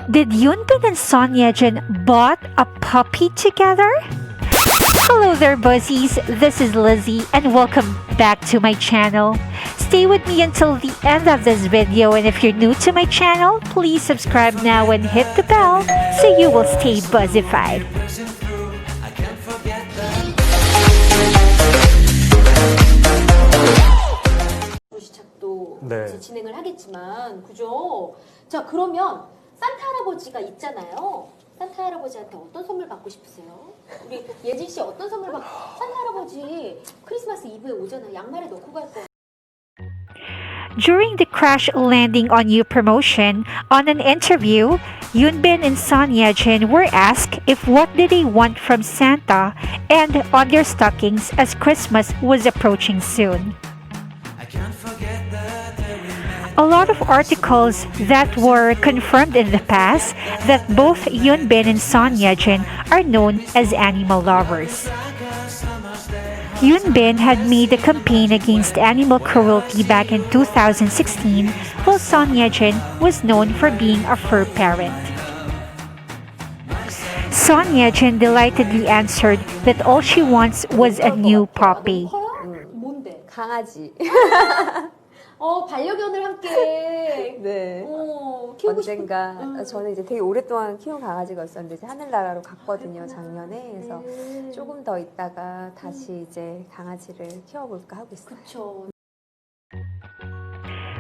Did Yunbin and Son Yejin bought a puppy together? Hello there, buzzies. This is Lizzie and welcome back to my channel. Stay with me until the end of this video, and if you're new to my channel, please subscribe now and hit the bell so you will stay buzzified. 시작도 네. 같이 진행을 하겠지만, 그죠? 자, 그러면 산타 할아버지가 있잖아요. 산타 할아버지한테 어떤 선물 받고 싶으세요? 우리 예진 씨 어떤 선물 받고? 산타 할아버지 크리스마스 이브에 오잖아요. 양말에 넣고 갈 거예요. During the crash landing on you promotion, on an interview, Yunbin and Son Yejin were asked if what did they want from Santa and on their stockings as Christmas was approaching soon. A lot of articles that were confirmed in the past that both Yunbin and Son Yejin are known as animal lovers. Yunbin had made a campaign against animal cruelty back in 2016, while Son Yejin was known for being a fur parent. Son Yejin delightedly answered that all she wants was a new puppy. 뭔데? 강아지. 반려견을 함께. 네. 키우고 언젠가 싶은. 저는 이제 되게 오랫동안 키운 강아지가 있었는데 이제 하늘나라로 갔거든요, 작년에. 그래서 조금 더 있다가 다시 이제 강아지를 키워볼까 하고 있어요. 그쵸.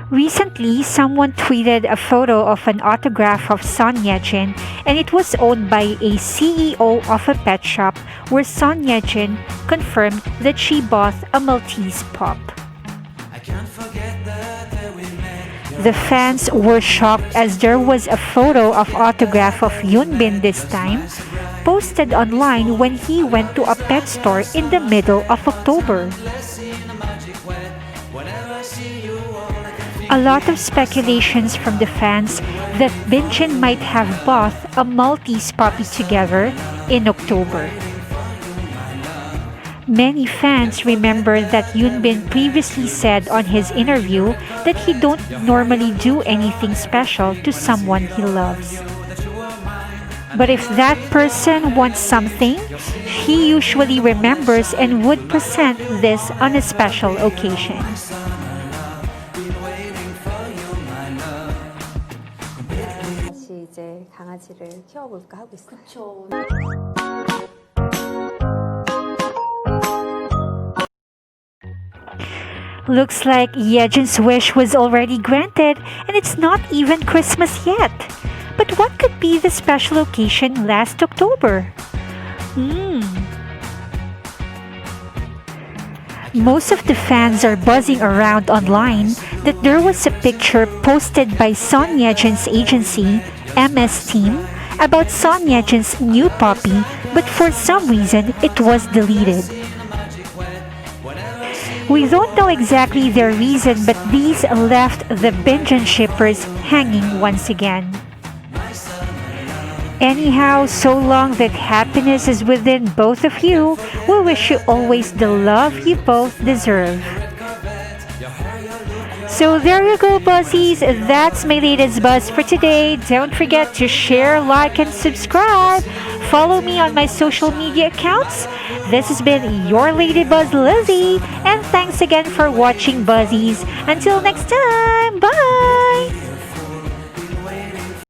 Recently, someone tweeted a photo of an autograph of Son Yejin, and it was owned by a CEO of a pet shop where Son Yejin confirmed that she bought a Maltese pup. The fans were shocked as there was a photo of autograph of Yunbin this time, posted online when he went to a pet store in the middle of October. A lot of speculations from the fans that Binjin might have bought a Maltese puppy together in October. Many fans remember that Yunbin previously said on his interview that he don't normally do anything special to someone he loves. But if that person wants something, he usually remembers and would present this on a special occasion. 다시 이제 강아지를 키워볼까 하고 있어요. 그쵸. Looks like Yejin's wish was already granted, and it's not even Christmas yet. But what could be the special occasion last October? Most of the fans are buzzing around online that there was a picture posted by Son Yejin's agency, MS Team, about Son Yejin's new puppy, but for some reason it was deleted. We don't know exactly their reason, but these left the Binjin shippers hanging once again. Anyhow, so long that happiness is within both of you, we wish you always the love you both deserve. So there you go, buzzies. That's my latest buzz for today. Don't forget to share, like, and subscribe. Follow me on my social media accounts. This has been your Lady Buzz Lizzie, and thanks again for watching, buzzies. Until next time, bye!